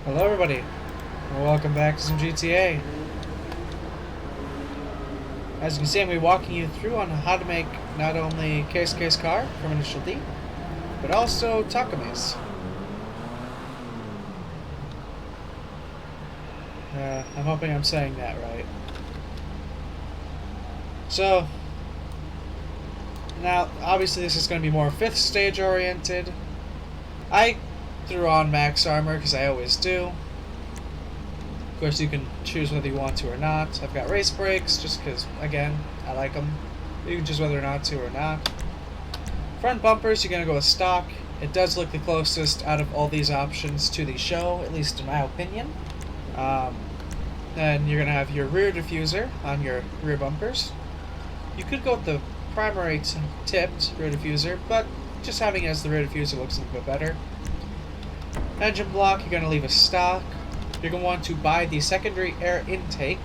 Hello everybody, and welcome back to some GTA. As you can see, I'm going to be walking you through on how to make not only Case Car from Initial D, but also Takamis. I'm hoping I'm saying that right. So, now, obviously this is going to be more 5th stage oriented. I threw on max armor because I always do. Of course, you can choose whether you want to or not. I've got race brakes just because, again, I like them. You can choose whether or not to or not. Front bumpers, you're going to go with stock. It does look the closest out of all these options to the show, at least in my opinion. Then you're going to have your rear diffuser on your rear bumpers. You could go with the primary tipped rear diffuser, but just having it as the rear diffuser looks a little bit better. Engine block, you're going to leave a stock. You're going to want to buy the secondary air intake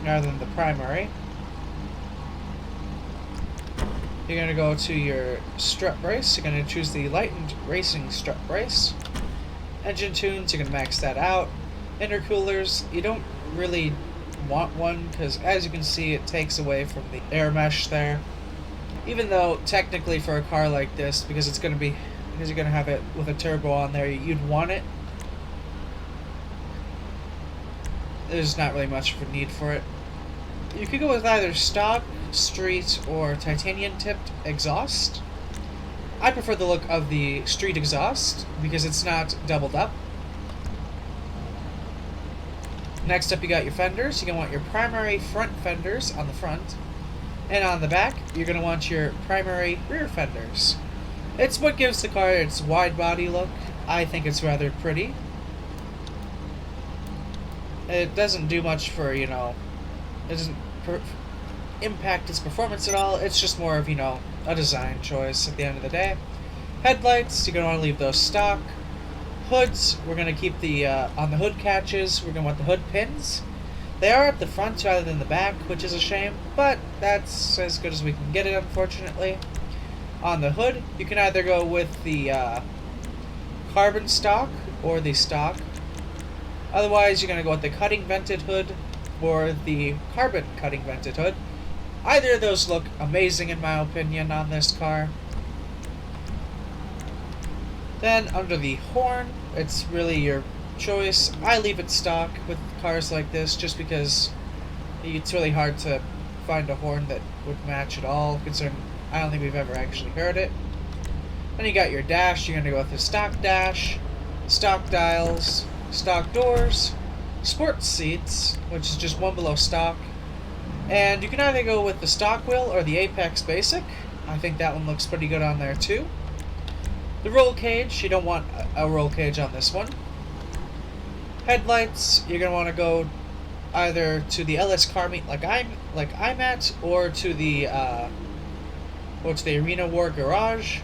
rather than the primary. You're going to go to your strut brace. You're going to choose the lightened racing strut brace. Engine tunes, you're going to max that out. Intercoolers, you don't really want one because, as you can see, it takes away from the air mesh there. Even though technically for a car like this, because you're going to have it with a turbo on there, you'd want it. There's not really much of a need for it. You could go with either stock, street, or titanium tipped exhaust. I prefer the look of the street exhaust because it's not doubled up. Next up, you got your fenders. You're going to want your primary front fenders on the front. And on the back, you're going to want your primary rear fenders. It's what gives the car its wide body look. I think it's rather pretty. It doesn't do much for, it doesn't impact its performance at all. It's just more of, a design choice at the end of the day. Headlights, you're going to want to leave those stock. Hoods, we're going to keep the, on the hood catches, we're going to want the hood pins. They are at the front rather than the back, which is a shame, but that's as good as we can get it, unfortunately. On the hood, you can either go with the carbon stock or the stock. Otherwise, you're going to go with the cutting vented hood or the carbon cutting vented hood. Either of those look amazing in my opinion on this car. Then under the horn, it's really your choice. I leave it stock with cars like this just because it's really hard to find a horn that would match at all, considering I don't think we've ever actually heard it. Then you got your dash. You're going to go with the stock dash, stock dials, stock doors, sports seats, which is just one below stock. And you can either go with the stock wheel or the Apex Basic. I think that one looks pretty good on there too. The roll cage, you don't want a roll cage on this one. Headlights, you're going to want to go either to the LS car meet like I'm at, or to the Arena War Garage,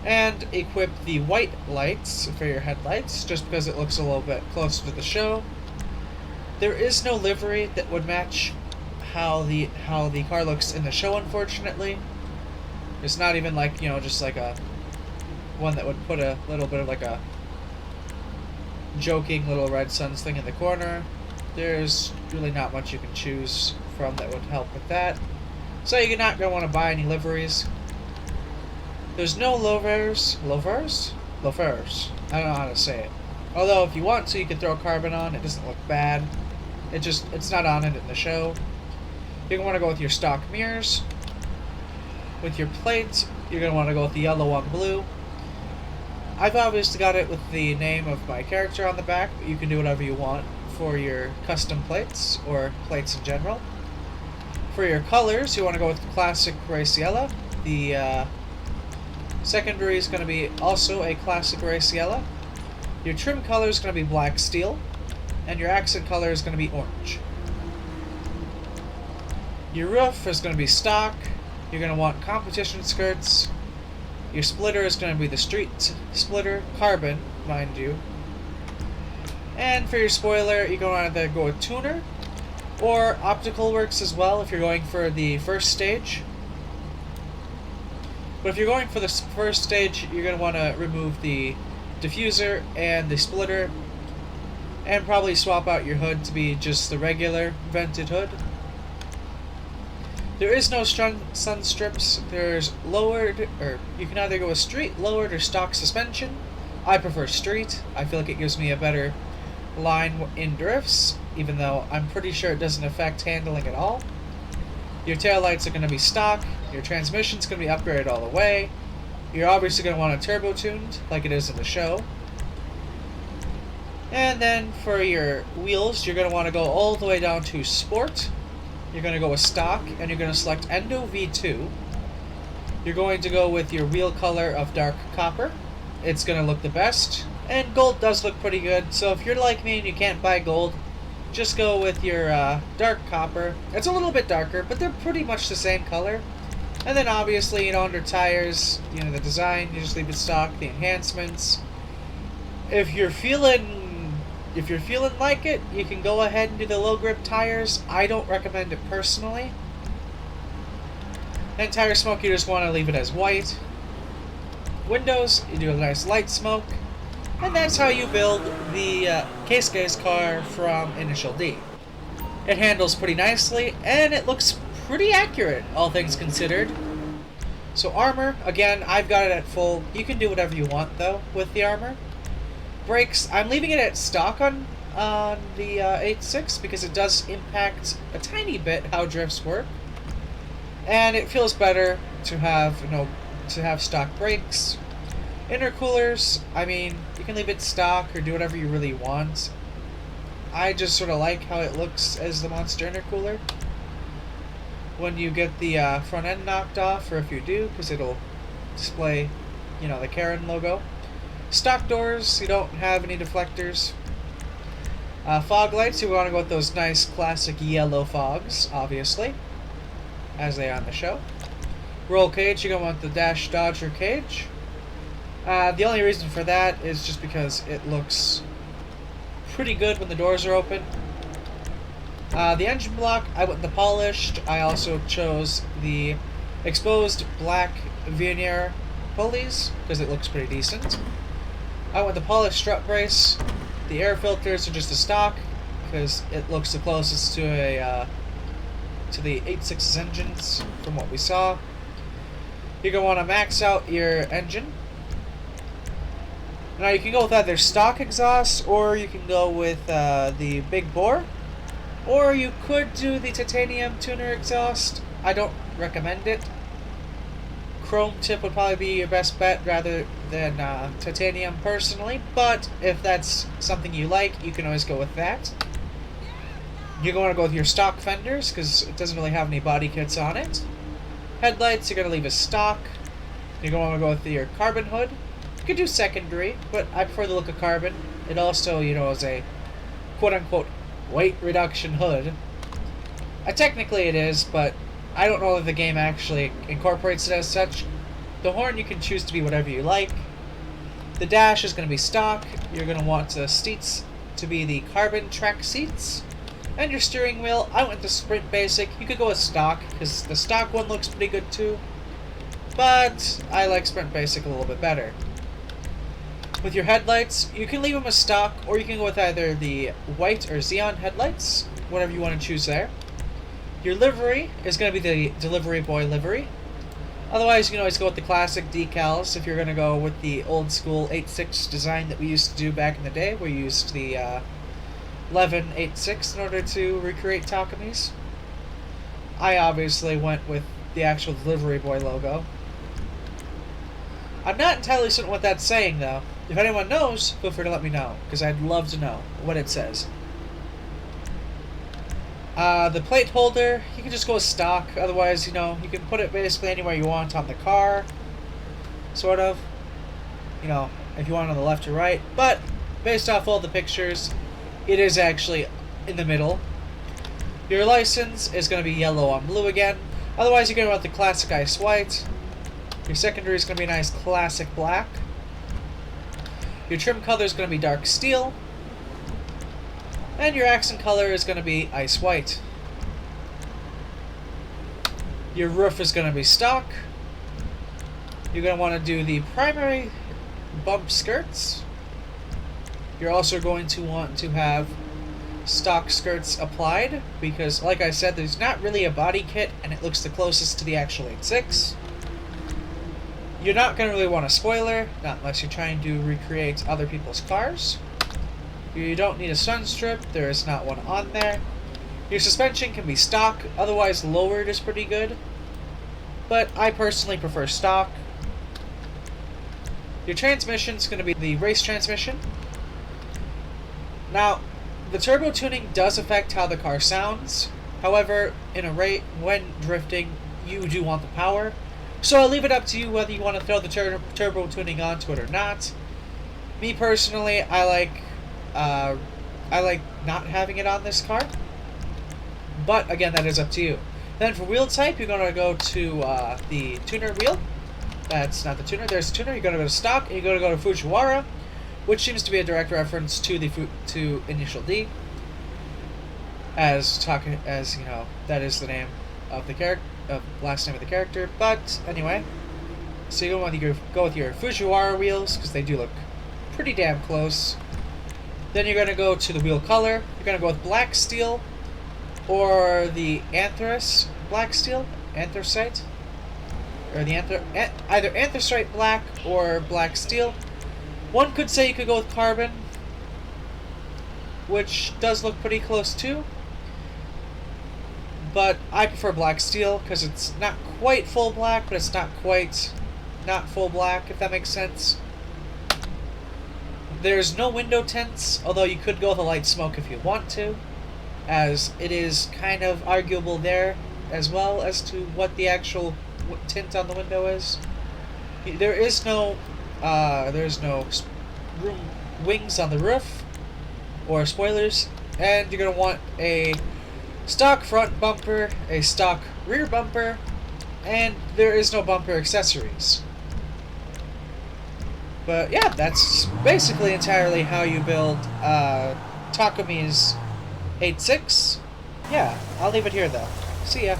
and equip the white lights for your headlights, just because it looks a little bit closer to the show. There is no livery that would match how the car looks in the show, unfortunately. It's not even like, just like a one that would put a little bit of like a joking little Red Suns thing in the corner. There's really not much you can choose from that would help with that. So you're not going to want to buy any liveries. There's no loafers. I don't know how to say it. Although if you want to, you can throw carbon on. It doesn't look bad. It's not on it in the show. You're going to want to go with your stock mirrors. With your plates, you're going to want to go with the yellow on blue. I've obviously got it with the name of my character on the back, but you can do whatever you want for your custom plates, or plates in general. For your colors, you want to go with the classic race yellow. The secondary is going to be also a classic race yellow. Your trim color is going to be black steel, and your accent color is going to be orange. Your roof is going to be stock. You're going to want competition skirts. Your splitter is going to be the street splitter, carbon, mind you. And for your spoiler, you're going to either go with tuner, or optical works as well if you're going for the first stage. But if you're going for the first stage, you're going to want to remove the diffuser and the splitter And probably swap out your hood to be just the regular vented hood. There is no sun strips. There's lowered, or you can either go with street, lowered, or stock suspension. I prefer street. I feel like it gives me a better line in drifts, even though I'm pretty sure it doesn't affect handling at all. Your taillights are going to be stock. Your transmission's going to be upgraded all the way. You're obviously going to want it turbo tuned, like it is in the show. And then for your wheels, you're going to want to go all the way down to Sport. You're going to go with Stock, and you're going to select Endo V2. You're going to go with your wheel color of Dark Copper. It's going to look the best. And gold does look pretty good, so if you're like me and you can't buy gold, just go with your Dark Copper. It's a little bit darker, but they're pretty much the same color. And then obviously, under tires, the design, you just leave it stock, the enhancements. If you're feeling like it, you can go ahead and do the low grip tires. I don't recommend it personally. And tire smoke, you just want to leave it as white. Windows, you do a nice light smoke. And that's how you build the Case car from Initial D. It handles pretty nicely, and it looks pretty accurate, all things considered. So armor, again, I've got it at full. You can do whatever you want, though, with the armor. Brakes, I'm leaving it at stock on the 8.6 because it does impact a tiny bit how drifts work, and it feels better to have stock brakes. Intercoolers, I mean, you can leave it stock or do whatever you really want. I just sort of like how it looks as the Monster intercooler when you get the front end knocked off, or if you do, because it'll display, the Karen logo. Stock doors, you don't have any deflectors. Fog lights, you want to go with those nice classic yellow fogs, obviously, as they are on the show. Roll cage, you're going to want the Dash Dodger cage. The only reason for that is just because it looks pretty good when the doors are open. The engine block, I went the polished. I also chose the exposed black veneer pulleys because it looks pretty decent. I went the polished strut brace. The air filters are just a stock because it looks the closest to the 8.6's engines from what we saw. You're going to want to max out your engine. Now you can go with either stock exhaust, or you can go with the big bore, or you could do the titanium tuner exhaust. I don't recommend it. Chrome tip would probably be your best bet rather than titanium personally, but if that's something you like, you can always go with that. You're going to go with your stock fenders because it doesn't really have any body kits on it. Headlights, you're going to leave as stock. You're going to go with your carbon hood. You could do secondary, but I prefer the look of carbon. It also, is a quote-unquote weight reduction hood. Technically it is, but I don't know if the game actually incorporates it as such. The horn you can choose to be whatever you like. The dash is going to be stock. You're going to want the seats to be the carbon track seats. And your steering wheel, I went to Sprint Basic. You could go with stock, because the stock one looks pretty good too. But I like Sprint Basic a little bit better. With your headlights, you can leave them as stock, or you can go with either the white or Xeon headlights, whatever you want to choose there. Your livery is going to be the Delivery Boy livery. Otherwise, you can always go with the classic decals if you're going to go with the old school 8.6 design that we used to do back in the day. We used the 11.8.6 in order to recreate Takami's. I obviously went with the actual Delivery Boy logo. I'm not entirely certain what that's saying, though. If anyone knows, feel free to let me know, because I'd love to know what it says. The plate holder, you can just go with stock. Otherwise, you can put it basically anywhere you want on the car. Sort of. If you want on the left or right. But, based off all the pictures, it is actually in the middle. Your license is going to be yellow on blue again. Otherwise, you're going to want the classic ice white. Your secondary is going to be a nice classic black. Your trim color is going to be dark steel. And your accent color is going to be ice white. Your roof is going to be stock. You're going to want to do the primary bump skirts. You're also going to want to have stock skirts applied because, like I said, there's not really a body kit and it looks the closest to the actual 8.6. You're not going to really want a spoiler, not unless you're trying to recreate other people's cars. You don't need a sun strip, there is not one on there. Your suspension can be stock, otherwise lowered is pretty good. But I personally prefer stock. Your transmission is going to be the race transmission. Now, the turbo tuning does affect how the car sounds. However, in a rate, when drifting, you do want the power. So I'll leave it up to you whether you want to throw the turbo tuning onto it or not. Me personally, I like not having it on this car. But again, that is up to you. Then for wheel type, you're going to go to the tuner wheel. That's not the tuner. There's the tuner. You're going to go to stock, and you're going to go to Fujiwara, which seems to be a direct reference to the Initial D. As you know, that is the name of the character, last name of the character. But anyway, so you want to go with your Fujiwara wheels because they do look pretty damn close. Then you're going to go to the wheel color. You're going to go with black steel or the black steel, anthracite, or the either anthracite black or black steel. One could say you could go with carbon, which does look pretty close too. But I prefer black steel because it's not quite full black, but it's not quite not full black, if that makes sense. There's no window tints, although you could go with a light smoke if you want to, as it is kind of arguable there as well as to what the actual tint on the window is. There's no wings on the roof or spoilers, and you're going to want a stock front bumper, a stock rear bumper, and there is no bumper accessories. But yeah, that's basically entirely how you build Takumi's 8.6. Yeah, I'll leave it here though. See ya.